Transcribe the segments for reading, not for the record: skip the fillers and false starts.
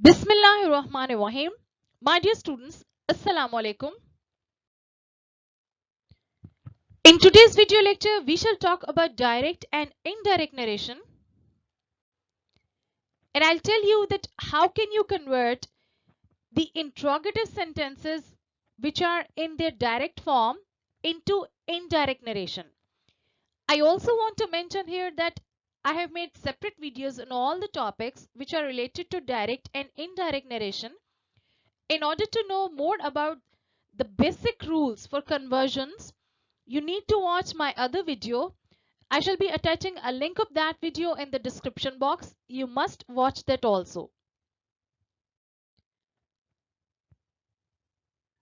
Bismillahirrahmanirrahim. My dear students, Assalamu alaikum. In today's video lecture, we shall talk about direct and indirect narration. And I'll tell you that how can you convert the interrogative sentences which are in their direct form into indirect narration. I also want to mention here that I have made separate videos on all the topics which are related to direct and indirect narration. In order to know more about the basic rules for conversions, you need to watch my other video. I shall be attaching a link of that video in the description box. You must watch that also.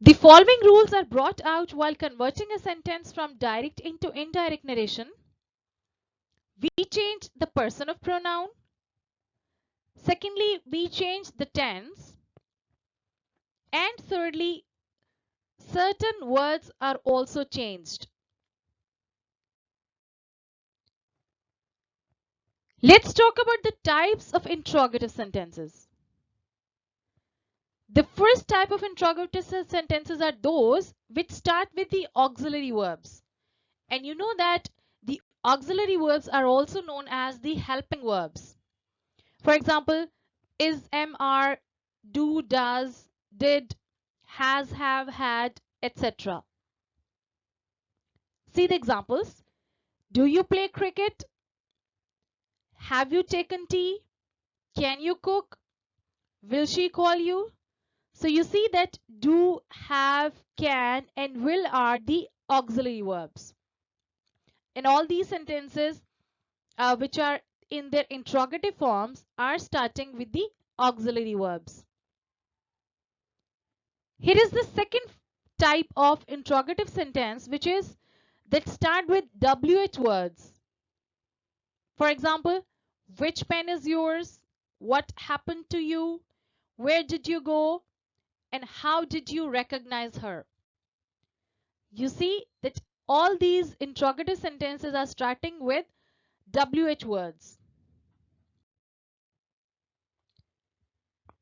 The following rules are brought out while converting a sentence from direct into indirect narration. We change the person of pronoun. Secondly, we change the tense. And thirdly, certain words are also changed. Let's talk about the types of interrogative sentences. The first type of interrogative sentences are those which start with the auxiliary verbs. And you know that the auxiliary verbs are also known as the helping verbs. For example, is, am, are, do, does, did, has, have, had, etc. See the examples. Do you play cricket? Have you taken tea? Can you cook? Will she call you? So you see that do, have, can and will are the auxiliary verbs. And all these sentences which are in their interrogative forms are starting with the auxiliary verbs. Here is the second type of interrogative sentence which is that start with WH words. For example, which pen is yours? What happened to you? Where did you go? And how did you recognize her? You see that all these interrogative sentences are starting with WH words.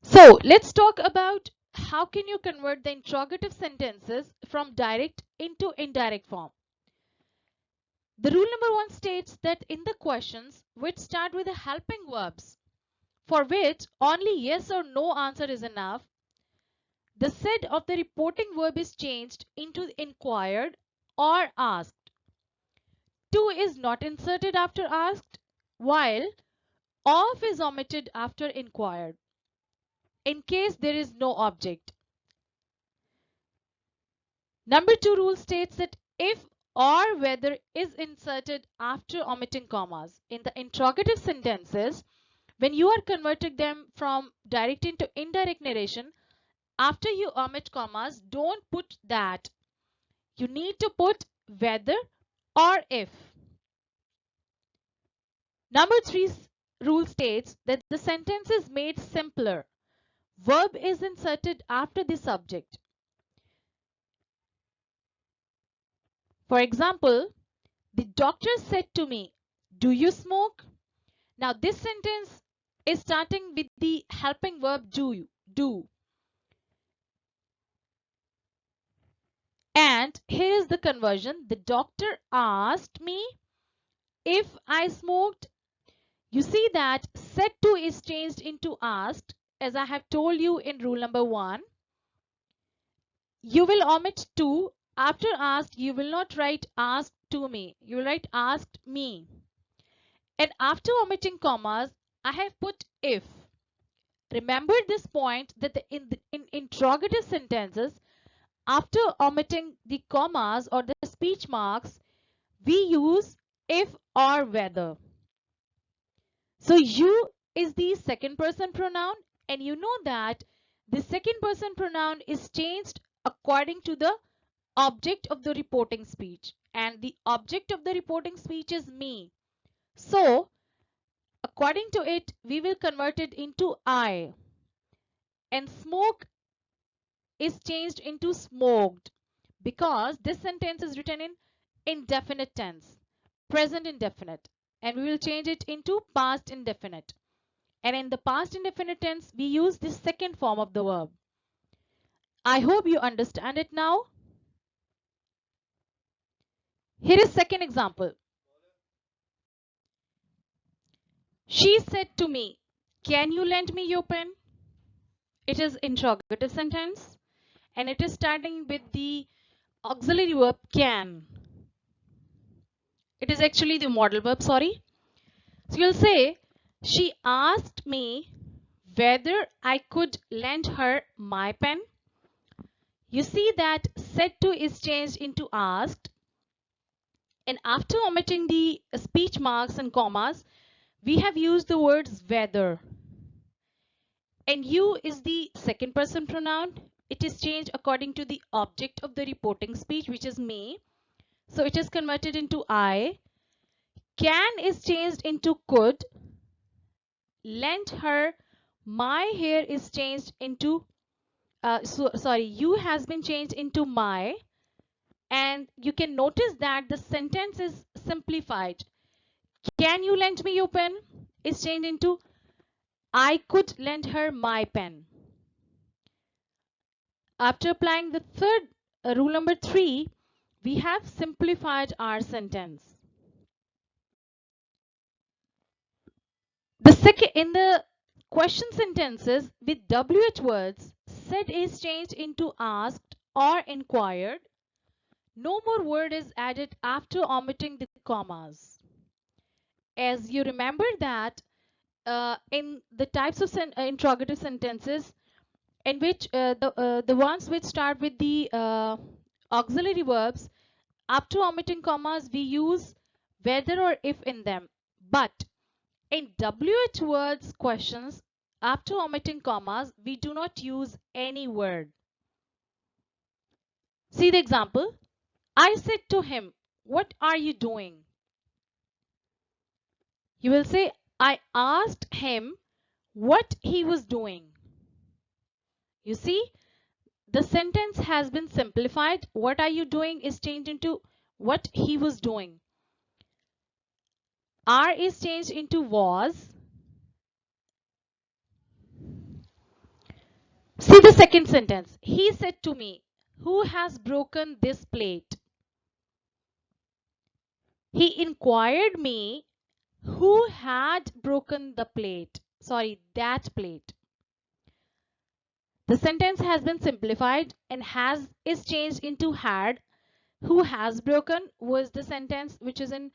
So let's talk about how can you convert the interrogative sentences from direct into indirect form. The rule number 1 states that in the questions which start with the helping verbs, for which only yes or no answer is enough, the said of the reporting verb is changed into inquired or asked. To is not inserted after asked, while of is omitted after inquired, in case there is no object. Number 2 rule states that if or whether is inserted after omitting commas in the interrogative sentences, when you are converting them from direct into indirect narration, after you omit commas, don't put that. You need to put whether or if. Number 3 rule states that the sentence is made simpler. Verb is inserted after the subject. For example, the doctor said to me, do you smoke? Now this sentence is starting with the helping verb do. And here is the conversion. The doctor asked me if I smoked. You see that said to is changed into asked, as I have told you in rule number 1. You will omit to. After asked, you will not write asked to me. You will write asked me. And after omitting commas, I have put if. Remember this point that in interrogative sentences, after omitting the commas or the speech marks, we use if or whether. So you is the second person pronoun, and you know that the second person pronoun is changed according to the object of the reporting speech, and the object of the reporting speech is me. So according to it, we will convert it into I. And smoke is changed into smoked because this sentence is written in indefinite tense, present indefinite, and we will change it into past indefinite. And in the past indefinite tense, we use this second form of the verb. I hope you understand it now. Here is second example. She said to me, "Can you lend me your pen?" It is interrogative sentence and it is starting with the auxiliary verb can. It is actually the modal verb, sorry. So you'll say, she asked me whether I could lend her my pen. You see that said to is changed into asked, and after omitting the speech marks and commas, we have used the words whether. And you is the second person pronoun. It is changed according to the object of the reporting speech, which is me. So it is converted into I. Can is changed into could. Lent her. My here is changed into, you has been changed into my. And you can notice that the sentence is simplified. Can you lend me your pen is changed into I could lend her my pen. After applying the third rule number 3, we have simplified our sentence. The second, in the question sentences with WH words, said is changed into asked or inquired. No more word is added after omitting the commas. As you remember that in the types of interrogative sentences, in which the ones which start with the auxiliary verbs, after omitting commas, we use whether or if in them. But in WH words questions, after omitting commas, we do not use any word. See the example. I said to him, "What are you doing?" You will say, I asked him what he was doing. You see, the sentence has been simplified. What are you doing is changed into what he was doing. Are is changed into was. See the second sentence. He said to me, "Who has broken this plate?" He inquired me who had broken the plate. Sorry, that plate. The sentence has been simplified and has is changed into had. Who has broken was the sentence which is in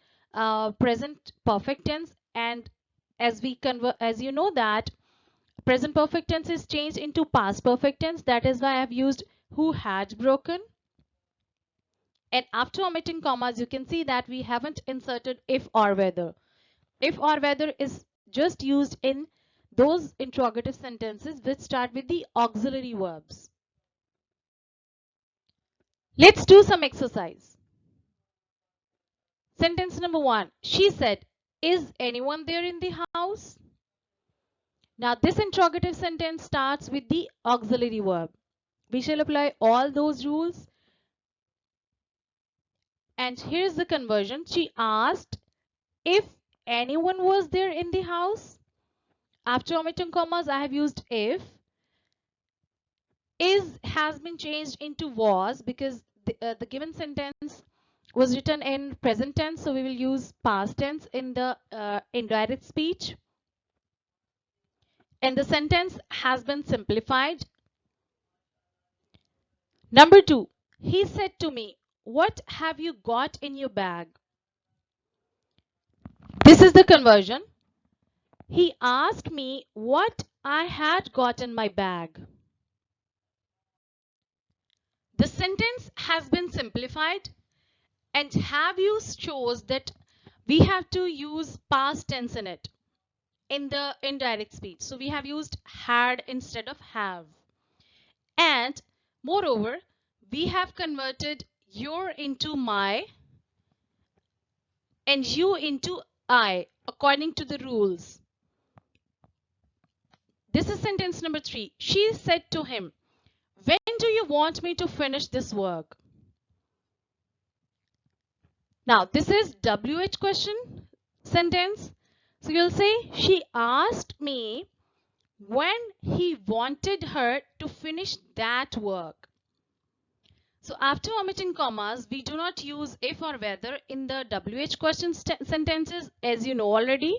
present perfect tense, and as we convert, as you know that present perfect tense is changed into past perfect tense. That is why I have used who had broken. And after omitting commas, you can see that we haven't inserted if or whether. If or whether is just used in those interrogative sentences which start with the auxiliary verbs. Let's do some exercise. Sentence number 1. She said, "Is anyone there in the house?" Now this interrogative sentence starts with the auxiliary verb. We shall apply all those rules. And here's the conversion. She asked if anyone was there in the house. After omitting commas, I have used if. Is has been changed into was because the given sentence was written in present tense, so we will use past tense in the indirect speech. And the sentence has been simplified. Number 2, he said to me, "What have you got in your bag?" This is the conversion. He asked me what I had got in my bag. The sentence has been simplified and have used shows that we have to use past tense in it in the indirect speech. So we have used had instead of have. And moreover, we have converted your into my and you into I according to the rules. This is sentence number 3. She said to him, "When do you want me to finish this work?" Now this is WH question sentence. So you'll say, she asked me when he wanted her to finish that work. So after omitting commas, we do not use if or whether in the WH question sentences, as you know already.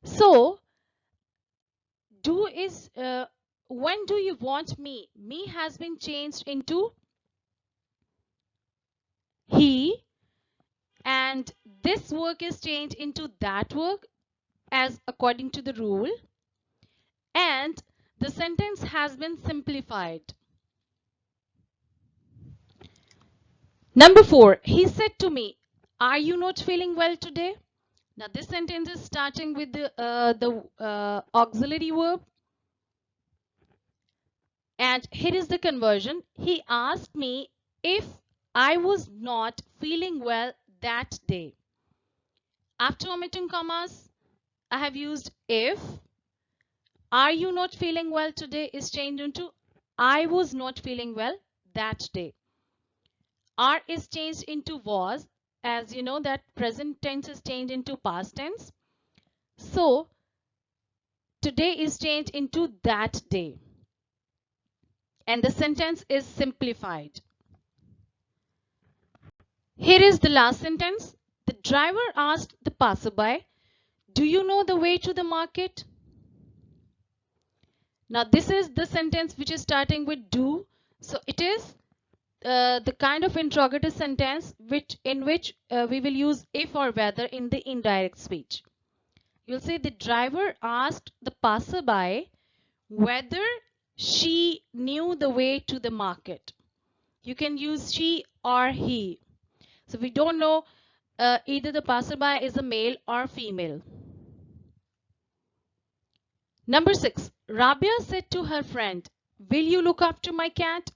So do is when do you want me? Me has been changed into he, and this work is changed into that work as according to the rule, and the sentence has been simplified. Number 4, he said to me, are you not feeling well today? Now this sentence is starting with the auxiliary verb, and here is the conversion. He asked me if I was not feeling well that day. After omitting commas, I have used if. Are you not feeling well today is changed into I was not feeling well that day. Are is changed into was, as you know that present tense is changed into past tense. So today is changed into that day, and the sentence is simplified. Here is the last sentence. The driver asked the passerby, do you know the way to the market? Now this is the sentence which is starting with do. So it is the kind of interrogative sentence in which we will use if or whether in the indirect speech. You'll say the driver asked the passerby whether she knew the way to the market. You can use she or he. So we don't know either the passerby is a male or female. Number 6, Rabia said to her friend, will you look after my cat?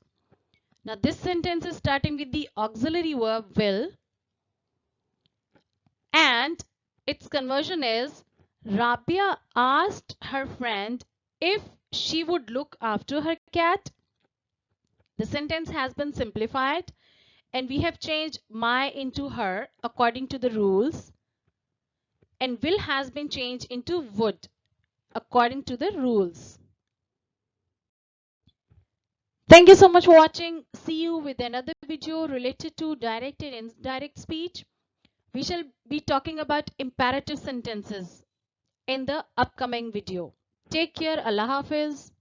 Now this sentence is starting with the auxiliary verb will, and its conversion is Rabia asked her friend if she would look after her cat. The sentence has been simplified, and we have changed my into her according to the rules, and will has been changed into would according to the rules. Thank you so much for watching. See you with another video related to direct and indirect speech. We shall be talking about imperative sentences in the upcoming video. Take care. Allah Hafiz.